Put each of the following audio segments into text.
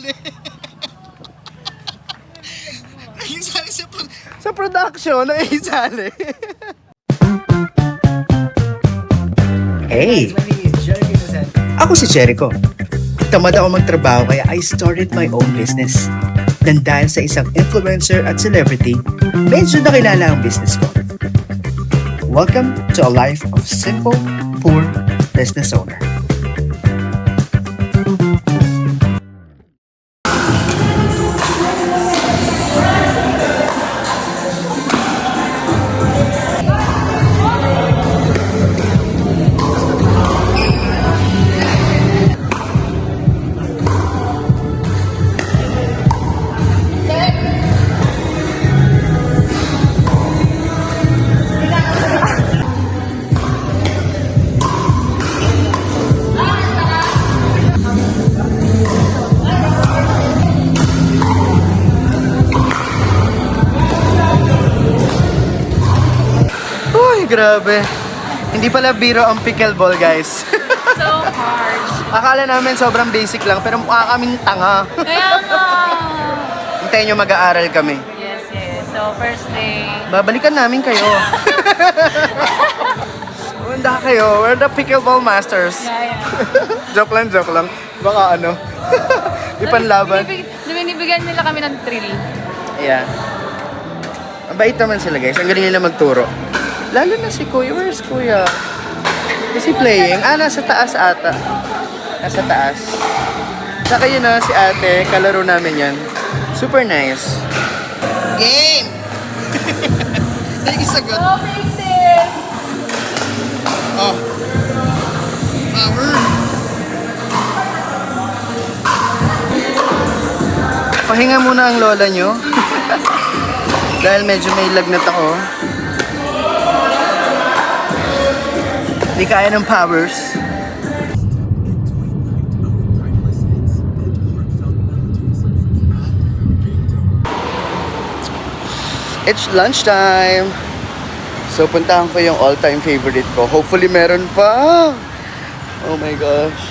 sali. Naging sali sa production, naging sali. Hey! Ako si Jericho. Tamad ako magtrabaho kaya I started my own business. Nang dahil sa isang influencer at celebrity, medyo nakilala ang business ko. Welcome to a life of simple, poor business owner. Uy, grabe. Hindi pala biro ang pickleball, guys. So harsh. Akala namin sobrang basic lang, pero mukha kaming tanga. Kaya nga. Hintayin nyo mag-aaral kami. Yes, yes. So, first day. Babalikan namin kayo. Handa kayo. We're the pickleball masters. Yeah, Joke lang, joke lang. Baka ano. Ipanlaban. Binibigyan nila kami ng thrill. Yeah. Mabait naman sila, guys. Ang galing nila magturo. Lalo na si Kuya. Where's Kuya? Is he playing? Nasa taas ata. Nasa taas. Saka yun na, si ate. Kalaro namin yan. Super nice. Game! Nagisagot. Oh, Pixel! Oh. Power. Pahinga muna ang lola nyo. Dahil medyo may lagnat ako. Hindi kaya ng powers. It's lunchtime. So, puntahan ko yung all-time favorite ko. Hopefully, meron pa. Oh my gosh.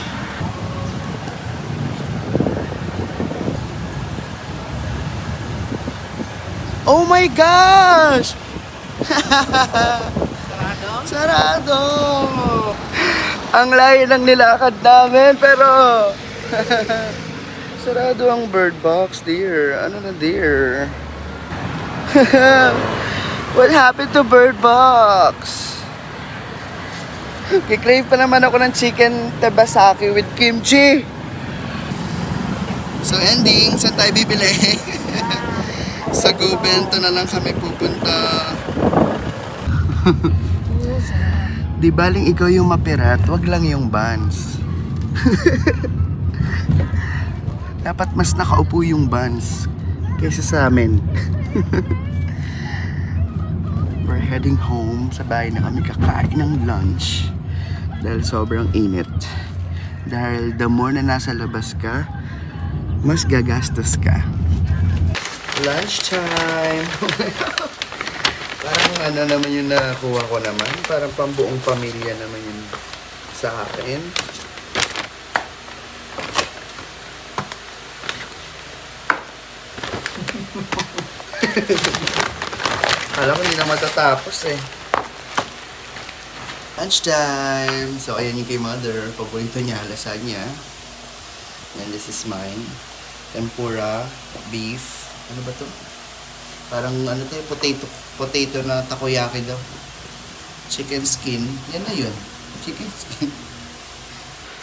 Oh my gosh! Sarado! Ang layo ng nilakad namin, pero... Sarado ang bird box, dear. Ano na, dear? What happened to bird box? Kikrave pa naman ako ng chicken tebasaki with kimchi. So ending, saan tayo bibili? Sa Go Bento na lang kami pupunta. Di baling ikaw yung mapirat, wag lang yung buns. Dapat mas nakaupo yung buns kaysa sa amin. We're heading home. Sa bahay na kami kakain ng lunch. Dahil sobrang init. Dahil the more na nasa labas ka, mas gagastos ka. Lunchtime! Parang ano naman yung nakuha ko naman. Parang pambuong pamilya naman yun sa akin. Alam ko hindi na matatapos eh. Lunchtime! So ayan yung kay mother. Paborito niya, lasagna. And this is mine. Tempura, beef. Ano ba to? Parang ano to, potato na takoyaki daw. Chicken skin. Yan na yun. Chicken skin.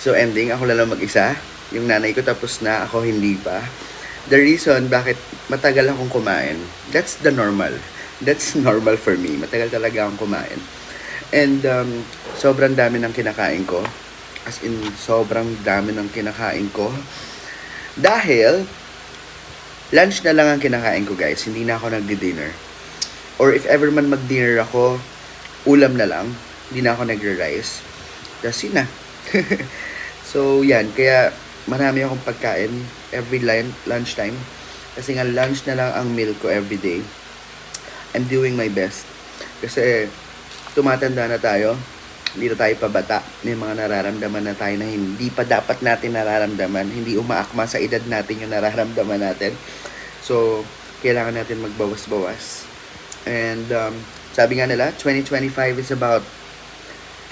So ending, ako lang mag-isa. Yung nanay ko tapos na, ako hindi pa. The reason bakit matagal akong kumain, that's the normal. That's normal for me. Matagal talaga akong kumain. And sobrang dami ng kinakain ko. As in, sobrang dami ng kinakain ko. Dahil, lunch na lang ang kinakain ko, guys. Hindi na ako nagdi-dinner. Or if ever man mag-dinner ako, ulam na lang. Hindi na ako nagre-rice. That's yun na. So, yan. Kaya, marami akong pagkain every lunchtime. Kasi nga, lunch na lang ang meal ko every day. I'm doing my best. Kasi, tumatanda na tayo. Hindi na tayo pabata. May mga nararamdaman na tayo na hindi pa dapat natin nararamdaman. Hindi umaakma sa edad natin yung nararamdaman natin. So, kailangan natin magbawas-bawas. And sabi nga nila, 2025 is about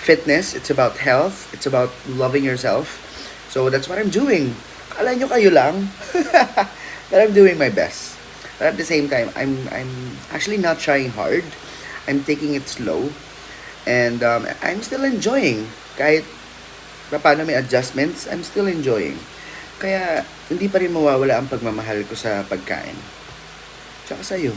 fitness, it's about health, it's about loving yourself. So, that's what I'm doing. Akala nyo kayo lang. But I'm doing my best. But at the same time, I'm actually not trying hard. I'm taking it slow. And I'm still enjoying. Kahit paano may adjustments, I'm still enjoying. Kaya hindi pa rin mawawala ang pagmamahal ko sa pagkain. Tsaka sa'yo.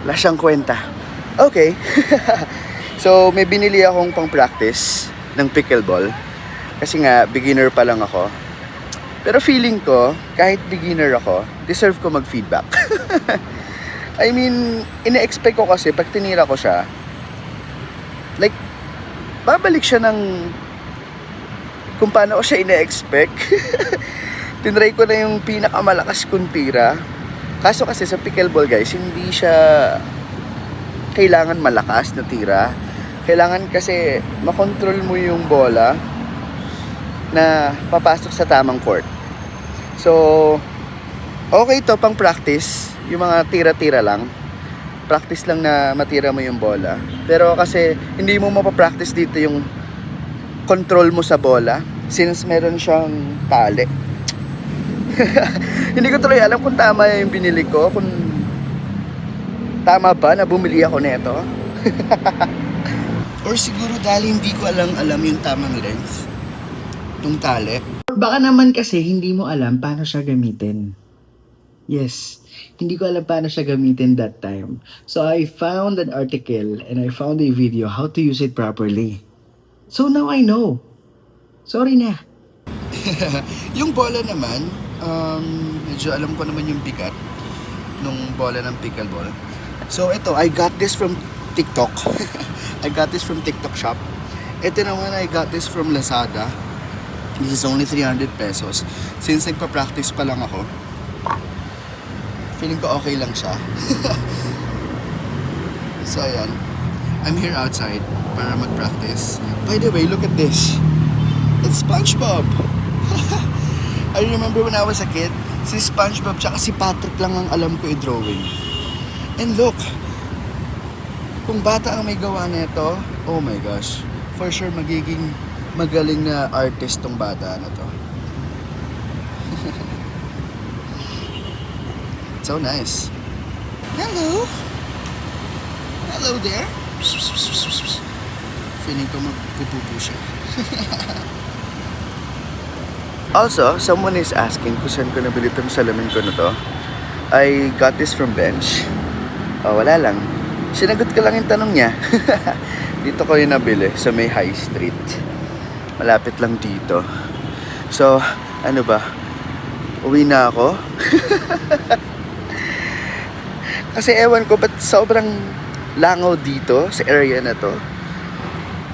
Wala siyang kwenta. Okay. So, may binili akong pang-practice ng pickleball. Kasi nga, beginner pa lang ako. Pero feeling ko, kahit beginner ako, deserve ko mag-feedback. I mean, ina-expect ko kasi pag tinira ko siya, like, babalik siya ng kung paano ko siya ina-expect. Tinry ko na yung pinakamalakas kong tira. Kaso kasi sa pickleball guys, hindi siya kailangan malakas na tira. Kailangan kasi makontrol mo yung bola na papasok sa tamang court. So, okay to pang practice. Yung mga tira-tira lang. Practice lang na matira mo yung bola. Pero kasi hindi mo mapapractice dito yung control mo sa bola. Since meron siyang tali. Hindi ko tuloy alam kung tama yung binili ko, kung tama ba na bumili ako nito. Or siguro dahil hindi ko alam yung tamang length ng tali. Or baka naman kasi hindi mo alam paano siya gamitin. Yes, hindi ko alam paano siya gamitin that time. So I found an article and I found a video how to use it properly. So now I know. Sorry na. Yung bola naman, medyo alam ko naman yung bigat nung bola ng pickleball. So ito, I got this from TikTok. I got this from TikTok shop. Ito naman, I got this from Lazada. This is only 300 pesos. Since nagpa-practice pa lang ako, feeling ko okay lang siya. So ayan, I'm here outside para mag-practice. By the way, look at this. It's SpongeBob. I remember when I was a kid, si SpongeBob tsaka si Patrick lang ang alam ko i-drawing. And look, kung bata ang may gawa nito, oh my gosh, for sure magiging magaling na artist tong bata na to. So nice. Hello. Hello there. Feeling ko magpupupo siya. Also, someone is asking kung saan ko nabili itong salamin ko na to. I got this from Bench. Oh, wala lang. Sinagot ko lang yung tanong niya. Dito ko yung nabili sa may High Street. Malapit lang dito. So, ano ba? Uwi na ako? Kasi ewan ko, ba't sobrang langaw dito sa area na to?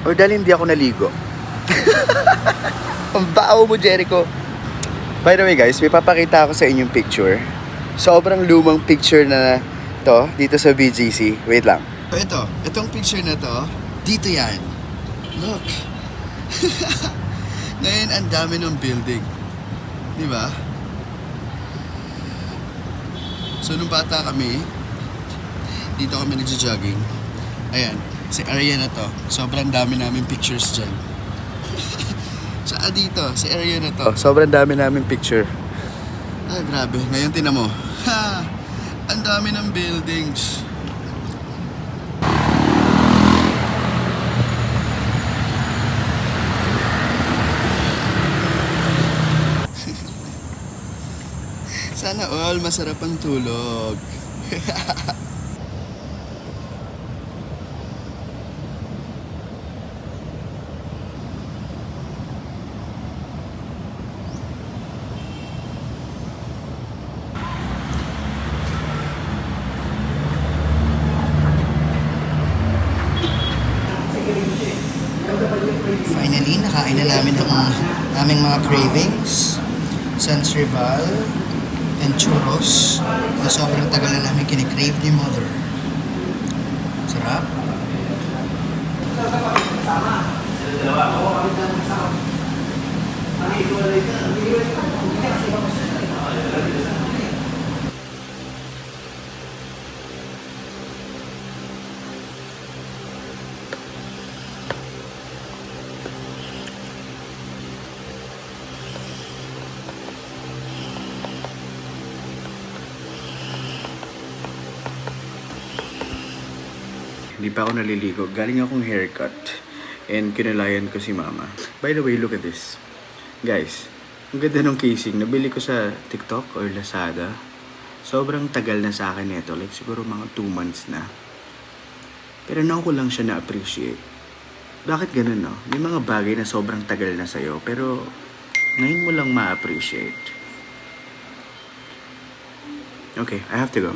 Or dahil hindi ako naligo? Ang bao mo, Jericho. By the way guys, may papakita ako sa inyong picture. Sobrang lumang picture na to dito sa BGC. Wait lang. Itong picture na to, dito yan. Look. Ngayon, ang dami ng building. Di ba? So, nung bata kami, dito kami nagja-jogging. Ayan, sa area na to, sobrang dami namin pictures dyan. Saka dito, sa area na to, sobrang dami namin picture. Ah, grabe. Ngayon, tinan mo. Ha! Ang dami ng buildings. Sana all masarap ang tulog. Finally, nakain na namin ang aming mga cravings. Sans Rival and churros na sobrang tagal na namin kinikrave ni Mother. Sarap. Hindi pa ako naliligo. Galing akong haircut. And kinalayan ko si mama. By the way, look at this. Guys, ang ganda ng casing. Nabili ko sa TikTok or Lazada. Sobrang tagal na sa akin nito. Like siguro mga 2 months na. Pero noon ko lang siya na-appreciate. Bakit ganun, no? May mga bagay na sobrang tagal na sa'yo. Pero ngayon mo lang ma-appreciate. Okay, I have to go.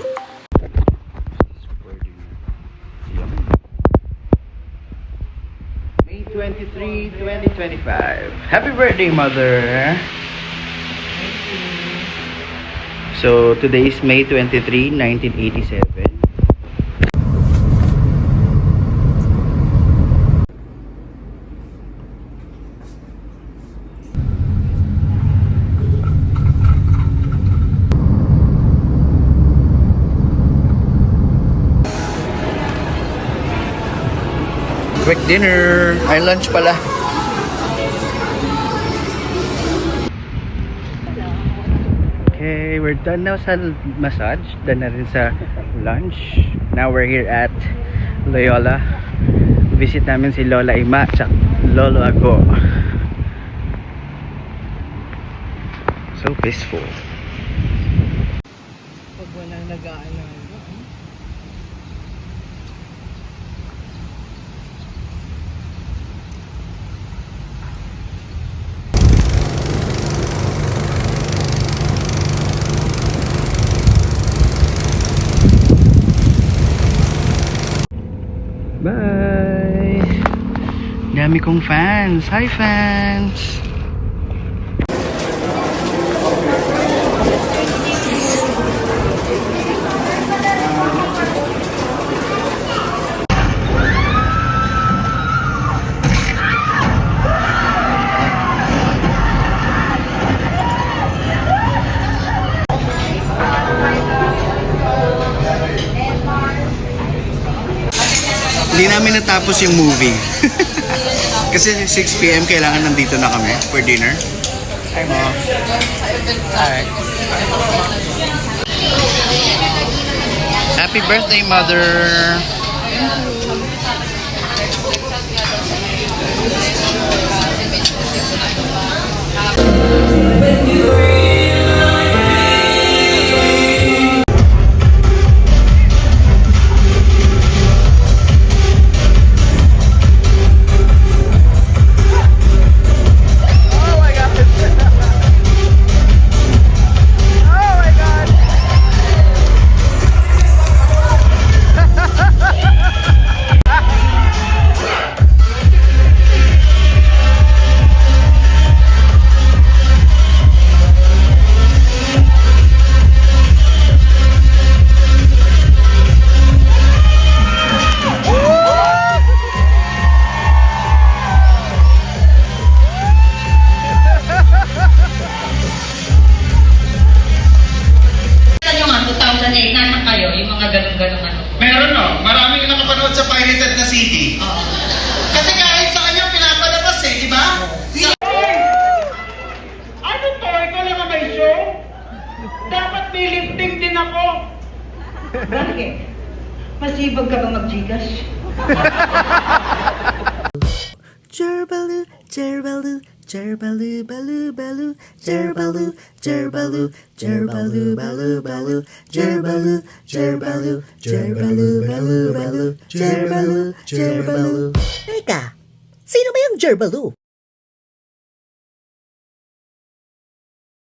May 23, 2025. Happy birthday, Mother! So, today is May 23, 1987. Quick dinner! Ay, lunch pala. Okay, we're done now sa massage. Done na rin sa lunch. Now we're here at Loyola. Visit namin si Lola Ima at Lolo Ago. So peaceful. Pag walang nag-aalaga. Bye! Dami kong fans. Hi, fans! Hindi namin natapos yung movie. Kasi 6 PM kailangan nandito na kami for dinner. Hi, Mom. Hi. Happy birthday, Mother! Nasaan kayo? Yung mga ganun-ganun ano? Meron no, maraming nakapanood sa Pirated na City. Oo. Kasi kahit sa kanya pinapalabas eh, di ba? Ano to? Ikaw lang ang may show? Dapat may lifting din ako. Bakit? Masibag ka ba mag-Gcash? Jerbalu, jerbalu, jerbalu, balu, balu, jerbalu, jerbalu, jerbalu, balu, balu, jerbalu, jerbalu, jerbalu, balu, balu, jerbalu, jerbalu. Teka, sino ba yung Jerbalu?